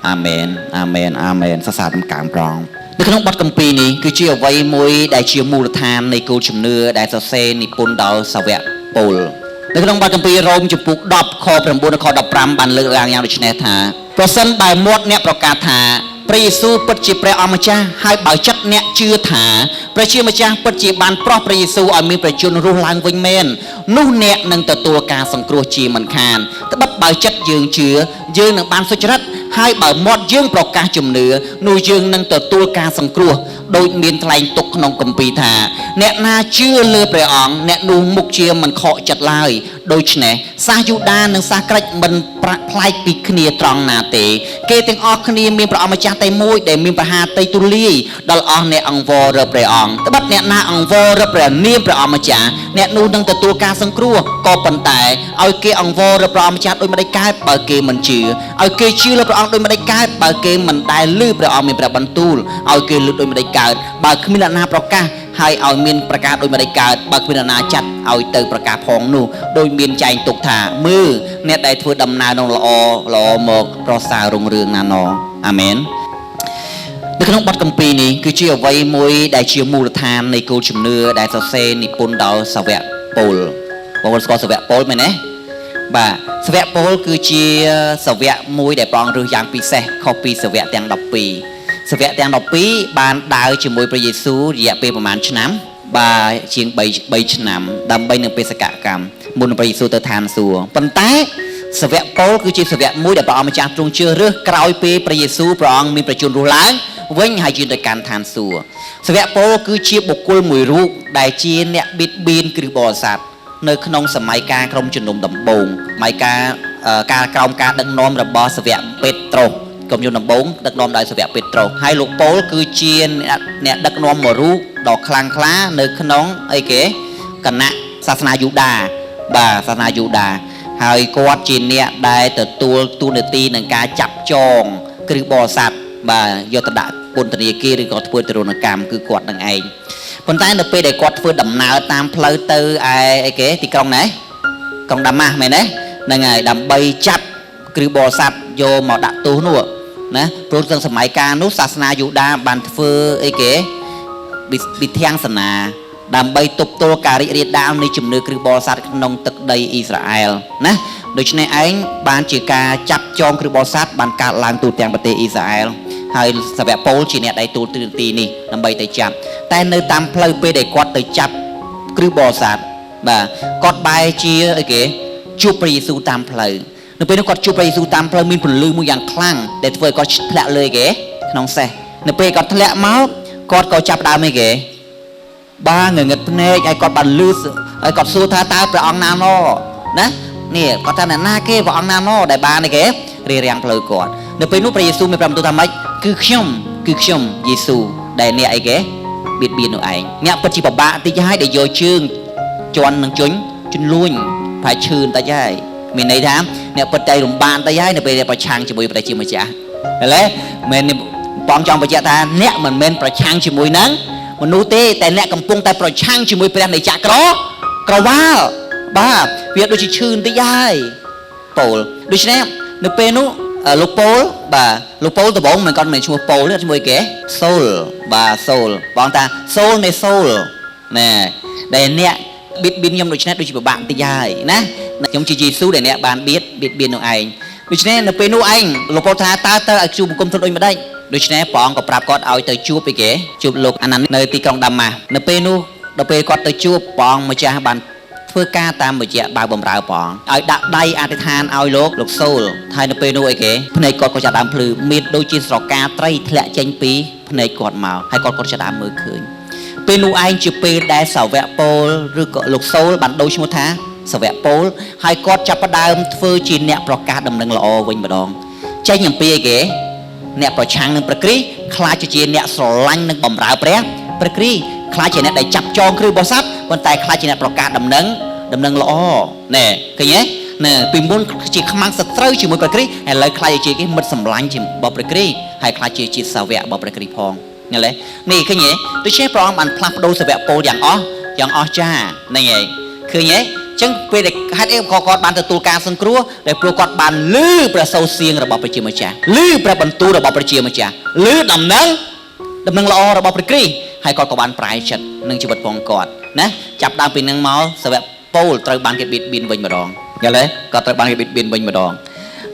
អាមែនអាមែនអាមែនសរសើរតាមកាមប្រងនៅក្នុងបទគម្ពីរនេះគឺជាអ្វីមួយដែលជាមូលដ្ឋាននៃគោលជំនឿដែលសរសេរនិពន្ធដោយសាវកប៉ូលនៅក្នុងបទគម្ពីររ៉ូមចំពុក10ខ9ដល់ខ15បានលើកឡើងយ៉ាងដូចនេះថាប្រសិនបើមាត់អ្នកប្រកាសថាព្រះយេស៊ូវពិតជាព្រះអម្ចាស់ហើយបើចិត្តអ្នកជឿថាព្រះជាម្ចាស់ពិតជាបានប្រោះព្រះយេស៊ូវឲ្យមានប្រជញ្ញរស់ឡើងវិញមែននោះអ្នកនឹងទទួលការសង្គ្រោះជាមិនខានត្បិតបើចិត្តយើងជឿយើងនឹងបានសុចរិតហើយបើមាត់យើងប្រកាសជំនឿនោះយើងនឹងទទួលការសង្គ្រោះដោយមានថ្លែងទុកក្នុងគម្ពីរថាអ្នកណាជឿលើព្រះអង្គអ្នកនោះមុខជាមិនខកចិត្តឡើយដូច្នេះសាសយូដានិងសាសក្រិចមិនប្លែកពីគ្នាត្រង់ណាទេគេទាំងអស់គ្នាមានព្រះអម្ចាស់តែមួយដែលមានប្រហារតីទូលាយដល់អស់អ្នកអង្វររកព្រះអង្គត្បិតអ្នកណាអង្វររកព្រះនាមព្រះអម្ចាស់អ្នកនោះនឹងទទួលការសង្គ្រោះក៏ប៉ុន្តែឲ្យគេអង្វររកព្រះអម្ចាស់ដោយមិនได้កើតបើគេមិនជឿឲ្យគេជឿលើព្រះអង្គដោយមិនได้កើតបើគេមិនដែលឮព្រះអង្គមានព្រះបន្ទូលឲ្យគេលឺដោយមិនได้កើតបើគ្មានអ្នកណាប្រកាសហើយឲ្យមានប្រកាសដោយមិនได้កើតបើគ្មានអ្នកណាចាត់ឲ្យទៅប្រកាសផងនោះដោយមានចែងទុកថាមើលអ្នកដែលធ្វើដំណើរក្នុងល្អមកប្រសើររុងរឿងណាណអាមែននៅក្នុងបទគម្ពីរនេះគឺជាអ្វីមួយដែលជាមូលដ្ឋាននៃគោលជំនឿដែលសរសេរនិពន្ធដោយសាវកប៉ូលបងប្អូនស្គាល់សាវកប៉ូលមែនទេបាទសាវកប៉ូលគឺជាសាវកមួយដែលព្រះអង្គរើសយ៉ាងពិសេសខុសពីសាវកទាំង12សាវកទាំង12បានដើរជាមួយព្រះយេស៊ូវរយៈពេលប្រហែលឆ្នាំបាទជាង3ឆ្នាំដើម្បីនឹងបេសកកម្មមុនព្រះយេស៊ូវទៅឋានសួគ៌ប៉ុន្តែសាវកប៉ូលគឺជាសាវកមួយដែលព្រះអង្គម្ចាស់ទ្រង់ជ្រើសរើសក្រោយពេលព្រះយេស៊ូវព្រះអង្គមានប្រជញ្ញរស់ឡើងវិញហើយយាងទៅកាន់ឋានសួគ៌សាវកប៉ូលគឺជាបុគ្គលមួយរូបដែលជាអ្នកបៀតបៀនគ្រឹះបរិស័ទនៅក្នុងសម័យកាលក្រុមជំនុំដំបូងសម័យកាលក្រោមការដឹកនាំរបស់សាវកពេត្រុសក្រុមជំនុំដំបូងដឹកនាំដោយសាវកពេត្រុសហើយលោកប៉ូលគឺជាអ្នកដឹកនាំមួយរូបដ៏ខ្លាំងក្លានៅក្នុងអីគេគណៈសាសនាយូដាបាទសាសនាយូដាហើយគាត់ជាអ្នកដែលទទួលតួនាទីនឹងការចាប់ចងគ្រឹះបរិស័ទបាទយកទៅដាក់ពន្ធនាគារឬក៏ធ្វើទរណកម្មគឺគាត់នឹងឯងប៉ុន្តែនៅពេលដែលគាត់ធ្វើដំណើរតាមផ្លូវទៅឯអីគេទីក្រុងណាក្រុងដាម៉ាស់មែនទេហ្នឹងហើយដើម្បីចាប់គ្រឹះបរិស័ទយកមកដាក់ទោសនោះណាព្រោះក្នុងសម័យកាលនោះសាសនាយូដាបានធ្វើអីគេវិធានសនាដើម្បីទប់ទល់ការរីករាលដាលនៃជំនឿគ្រឹះបរិស័ទក្នុងទឹកដីអ៊ីស្រាអែលណាដូច្នេះឯងបានជាការចាប់ចងគ្រឹះបរិស័ទបានកើតឡើងទូទាំងប្រទេសអ៊ីស្រាអែលហើយសាវកប៉ូលជាអ្នកដែលទូលទិដ្ឋាននេះដើម្បីទៅចាប់តែនៅតាមផ្លូវពេលដែលគាត់ទៅចាប់គ្រឹះបរិស័ទបាទគាត់បែរជាអីគេជួបព្រះយេស៊ូវតាមផ្លូវនៅពេលនោះគាត់ជួបព្រះយេស៊ូវតាមផ្លូវមានពន្លឺមួយយ៉ាងខ្លាំងដែលធ្វើឲ្យគាត់ធ្លាក់លើគេក្នុងសេះនៅពេលគាត់ធ្លាក់មកគាត់ក៏ចាប់ដើមអីគេបាទងងឹតភ្នែកហើយគាត់បានលឺហើយគាត់សួរថាតើព្រះអង្គណាណណានេះគាត់ថាណាគេព្រះអង្គណាណដែលបានអីគេរារាំងផ្លូវគាត់នៅពេលនោះព្រះយេស៊ូវមានប្រាប់បន្ទូលថាម៉េចគឺខ្ញុំយេស៊ូវដែលអ្នកអីគេបៀតបៀននោះឯងអ្នកពិតជាពិបាកតិចហើយដែលយកជើងជន់នឹងជន់លួញប្រហែលឈឺបន្តិចហើយមានន័យថាអ្នកពិតតែរំបានតិចហើយនៅពេលប្រឆាំងជាមួយព្រះជាម្ចាស់ឃើញទេមែនបងចង់បញ្ជាក់ថាអ្នកមិនមែនប្រឆាំងជាមួយនឹងមនុស្សទេតែអ្នកកំពុងតែប្រឆាំងជាមួយព្រះនៃចក្រក្រវាលបាទវាដូចជាឈឺបន្តិចហើយប៉ូលដូច្នេះនៅពេលនោះលោកប៉ូលបាទលោកប៉ូលដំបងមិនគាត់មិនឈ្មោះប៉ូលទេឈ្មោះគេសូលបាទសូលបងថាសូលនៃសូលណែដែលអ្នកបៀតបៀនខ្ញុំដូច្នេះដូចជាពិបាកបន្តិចហើយណាខ្ញុំជាយេស៊ូវដែលអ្នកបានបៀតបៀននោះឯងដូច្នេះនៅពេលនោះឯងលោកប៉ូលថាតើឲ្យជួបបង្គំធ្វើដូចម្ដេចដូច្នេះព្រះអង្គក៏ប្រាប់គាត់ឲ្យទៅជួបអីគេជួបលោកអាណានីនៅទីក្រុងដាម៉ាស់នៅពេលនោះដល់ពេលគាត់ទៅជួបព្រះអង្គម្ចាស់បានធ្វើការតាមរយៈបើបម្រើព្រះអង្គឲ្យដាក់ដៃអធិដ្ឋានឲ្យលោកសូលហើយនៅពេលនោះអីគេភ្នែកគាត់ក៏ចាប់ដើមភ្លឺមានដូចជាស្រកាត្រីធ្លាក់ចេញពីភ្នែកគាត់មកហើយគាត់ចាប់ដើមមើលឃើញពេលនោះឯងជាពេលដែលសាវកប៉ូលឬក៏លោកសូលបានដូរឈ្មោះថាសាវកប៉ូលហើយគាត់ចាប់ផ្ដើមធ្វើជាអ្នកប្រកាសដំណឹងល្អវិញម្ដងចេញអំពីអីគេអ្នកប្រឆាំងនឹងព្រះគ្រីស្ទខ្លាចជាអ្នកស្រឡាញ់និងបម្រើព្រះគ្រីស្ទខ្លាចជាអ្នកដែលចាប់ចងគ្រឹះបរិស័ទប៉ុន្តែខ្លាចជាអ្នកប្រកាសដំណឹងល្អណែឃើញទេណែពីមុនជាខ្មាំងសត្រូវជាមួយព្រះគ្រីស្ទឥឡូវខ្លាចជាគេមិត្តសម្លាញ់ជាមួយព្រះគ្រីស្ទហើយខ្លាចជាជាតិសាវករបស់ព្រះគ្រីស្ទផងឃើញទេនេះឃើញទេដូច្នេះព្រះអង្គបានផ្លាស់ប្ដូរសាវកប៉ូលយ៉ាងអស្ចារ្យនេះឯងឃើញទេ ចឹងពេលដែលហេតុអីគាត់បានទទួលការសង្គ្រោះដែលព្រោះគាត់បានលឺព្រះសូរសៀងរបស់ព្រះជាម្ចាស់លឺព្រះបន្ទូលរបស់ព្រះជាម្ចាស់លឺដំណឹងល្អរបស់ព្រះគ្រីស្ទហើយគាត់ក៏បានប្រែចិត្តនឹងជីវិតផងគាត់ណាចាប់ដើមពីនឹងមកសាវកពូលត្រូវបានគេបៀតបៀនវិញម្ដងយល់ទេគាត់ត្រូវបានគេបៀតបៀនវិញម្ដង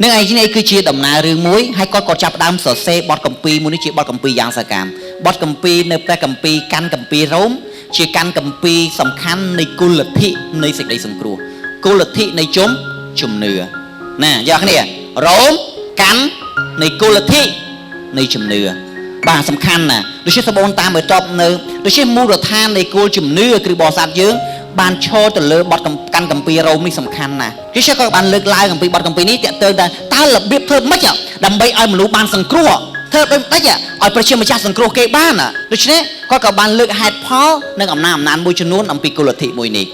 នឹងឯនេះគឺជាដំណើររឿងមួយហើយគាត់ក៏ចាប់ដើមសរសេរបទគម្ពីរមួយនេះជាបទគម្ពីរយ៉ាងសកម្មបទគម្ពីរនៅព្រះគម្ពីរកាន់គម្ពីររ៉ូមជាកាន់គម្ពីរសំខាន់នៃគុលលទ្ធិនៃសេចក្តីសង្គ្រោះគុលលទ្ធិនៃជំនឿណាយកគ្នារ៉ូមកាន់នៃគុលលទ្ធិនៃជំនឿបាទសំខាន់ណាស់ដូចជាសបូនតាមឲ្យតបនៅដូចជាមូលដ្ឋាននៃគោលជំនឿគ្រីបបរិស័ទយើងបានឈរទៅលើបទកាន់គម្ពីររ៉ូមនេះសំខាន់ណាស់គេក៏បានលើកឡើងអំពីបទគម្ពីរនេះទាក់ទងតើរបៀបធ្វើម៉េចដើម្បីឲ្យមនុស្សបានសង្គ្រោះធ្វើដូចម៉េចឲ្យព្រះជាម្ចាស់សង្គ្រោះគេបានដូច្នេះគាត់ក៏បានលើកហេតុផលនិងអំណាចមួយចំនួនអំពីគុលលទ្ធិមួយនេះ